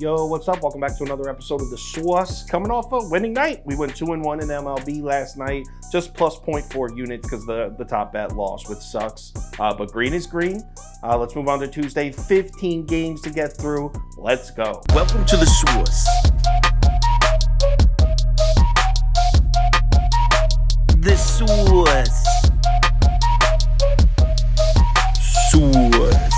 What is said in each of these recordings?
Yo, what's up? Welcome back to another episode of The Sauce. Coming off a winning night. We went 2-1 in MLB last night, just plus 0.4 units because the top bet lost, which sucks. But green is green. Let's move on to Tuesday. 15 games to get through. Let's go. Welcome to The Sauce. The Sauce. Sauce.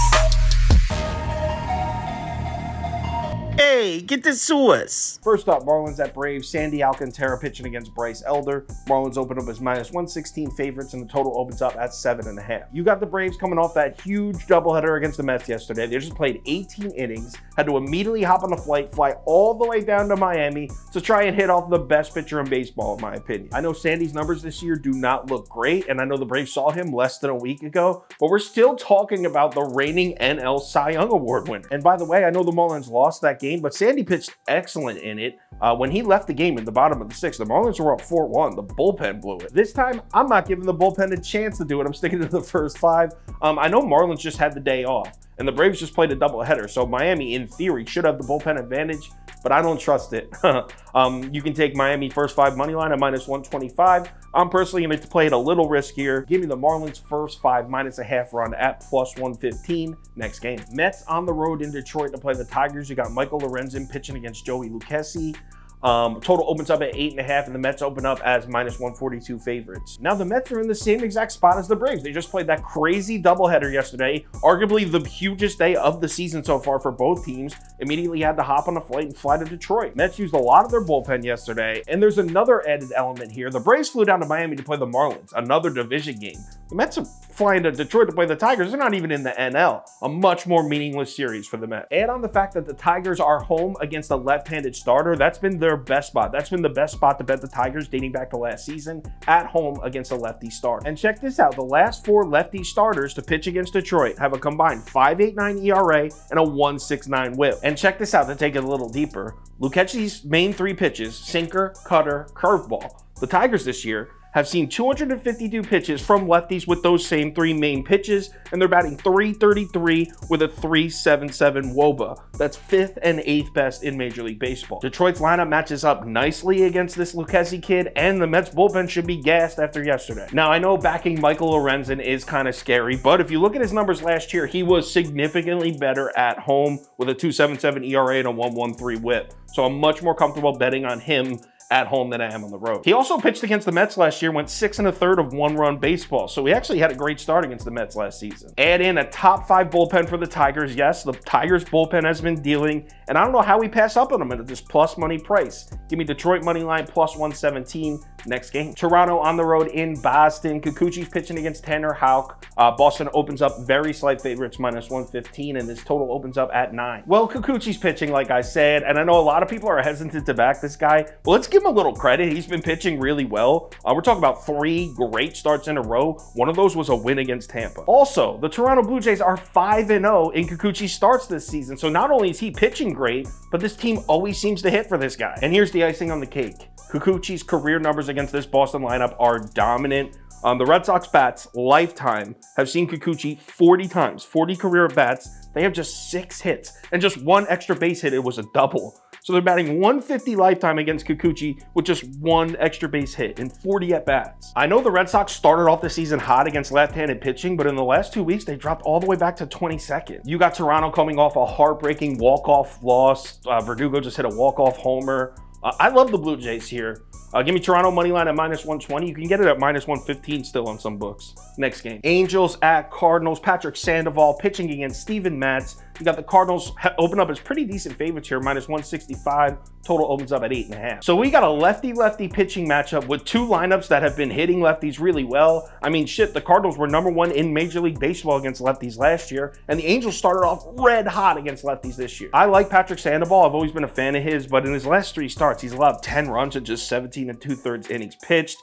Hey, get the sauce. First up, Marlins at Braves. Sandy Alcantara pitching against Bryce Elder. Marlins open up as minus 116 favorites, and the total opens up at 7.5. You got the Braves coming off that huge doubleheader against the Mets yesterday. They just played 18 innings, had to immediately hop on a flight, fly all the way down to Miami to try and hit off the best pitcher in baseball, in my opinion. I know Sandy's numbers this year do not look great, and I know the Braves saw him less than a week ago, but we're still talking about the reigning NL Cy Young Award winner. And by the way, I know the Marlins lost that game, but Sandy pitched excellent in it. When he left the game in the bottom of the sixth, the Marlins were up 4-1. The bullpen blew it. This time, I'm not giving the bullpen a chance to do it. I'm sticking to the first five. I know Marlins just had the day off, and the Braves just played a doubleheader, so Miami, in theory, should have the bullpen advantage, but I don't trust it. You can take Miami first five money line at minus 125. I'm personally going to play it a little riskier. Give me the Marlins first five minus a half run at plus 115. Next game. Mets on the road in Detroit to play the Tigers. You got Michael Lorenzen pitching against Joey Lucchesi. Total opens up at 8.5, and the Mets open up as minus 142 favorites. Now, the Mets are in the same exact spot as the Braves. They just played that crazy doubleheader yesterday, arguably the hugest day of the season so far for both teams. Immediately had to hop on a flight and fly to Detroit. Mets used a lot of their bullpen yesterday, and there's another added element here. The Braves flew down to Miami to play the Marlins, another division game. The Mets are flying to Detroit to play the Tigers. They're not even in the NL. A much more meaningless series for the Mets. Add on the fact that the Tigers are home against a left-handed starter. That's been their best spot. That's been the best spot to bet the Tigers dating back to last season, at home against a lefty starter. And check this out. The last four lefty starters to pitch against Detroit have a combined 5.89 ERA and a 1.69 whip. And check this out to take it a little deeper. Lucchesi's main three pitches, sinker, cutter, curveball. The Tigers this year have seen 252 pitches from lefties with those same three main pitches, and they're batting .333 with a .377 WOBA. That's 5th and 8th best in Major League Baseball. Detroit's lineup matches up nicely against this Lucchesi kid, and the Mets bullpen should be gassed after yesterday. Now, I know backing Michael Lorenzen is kind of scary, but if you look at his numbers last year, he was significantly better at home with a .277 ERA and a 1.13 whip. So I'm much more comfortable betting on him at home than I am on the road. He also pitched against the Mets last year, went 6 1/3 of one-run baseball, so he actually had a great start against the Mets last season. Add in a top 5 bullpen for the Tigers. Yes, the Tigers bullpen has been dealing, and I don't know how we pass up on them at this plus money price. Give me Detroit money line plus 117. Next game. Toronto on the road in Boston. Kikuchi's pitching against Tanner Houck. Boston opens up very slight favorites, minus 115, and this total opens up at 9. Well, Kikuchi's pitching, like I said, and I know a lot of people are hesitant to back this guy, but let's give him a little credit. He's been pitching really well. We're talking about 3 great starts in a row. One of those was a win against Tampa. Also, the Toronto Blue Jays are 5-0 in Kikuchi starts this season, so not only is he pitching great, but this team always seems to hit for this guy. And here's the icing on the cake. Kikuchi's career numbers against this Boston lineup are dominant. The Red Sox bats, lifetime, have seen Kikuchi 40 times, 40 career at-bats. They have just 6 hits, and just 1 extra base hit. It was a double. So they're batting 150 lifetime against Kikuchi with just 1 extra base hit and 40 at-bats. I know the Red Sox started off the season hot against left-handed pitching, but in the last 2 weeks, they dropped all the way back to 22nd. You got Toronto coming off a heartbreaking walk-off loss. Verdugo just hit a walk-off homer. I love the Blue Jays here. Give me Toronto money line at minus 120. You can get it at minus 115 still on some books. Next game. Angels at Cardinals. Patrick Sandoval pitching against Steven Matz. You got the Cardinals open up as pretty decent favorites here, minus 165. Total opens up at 8.5. So we got a lefty-lefty pitching matchup with 2 lineups that have been hitting lefties really well. I mean, shit, the Cardinals were #1 in Major League Baseball against lefties last year, and the Angels started off red hot against lefties this year. I like Patrick Sandoval. I've always been a fan of his, but in his last 3 starts, he's allowed 10 runs in just 17 2/3 innings pitched.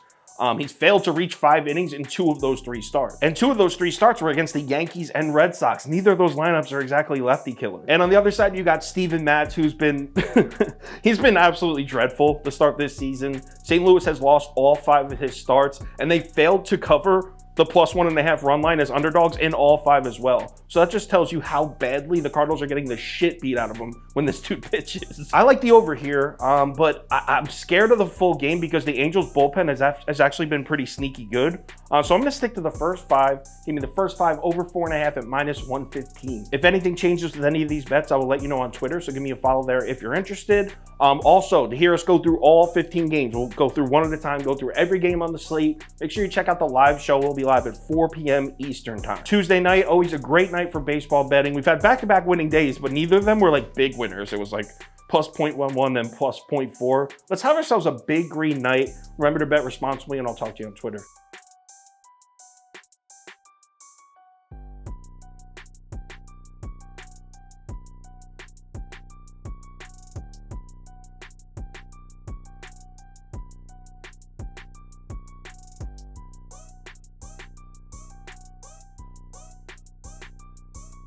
He's failed to reach 5 innings in 2 of those 3 starts. And 2 of those 3 starts were against the Yankees and Red Sox. Neither of those lineups are exactly lefty killers. And on the other side, you got Steven Matz, who's been he's been absolutely dreadful to start this season. St. Louis has lost all 5 of his starts, and they failed to cover the +1.5 run line as underdogs in all 5 as well. So that just tells you how badly the Cardinals are getting the shit beat out of them when this dude pitches. I like the over here, but I'm scared of the full game because the Angels bullpen has actually been pretty sneaky good. So I'm going to stick to the first 5. Give me the first 5 over 4.5 at -115. If anything changes with any of these bets, I will let you know on Twitter. So give me a follow there if you're interested. Also, to hear us go through all 15 games, we'll go through one at a time, go through every game on the slate. Make sure you check out the live show. We'll be live at 4 p.m. Eastern time. Tuesday night, always a great night for baseball betting. We've had back-to-back winning days, but neither of them were like big winners. It was like +0.11, then +0.4. Let's have ourselves a big green night. Remember to bet responsibly, and I'll talk to you on Twitter.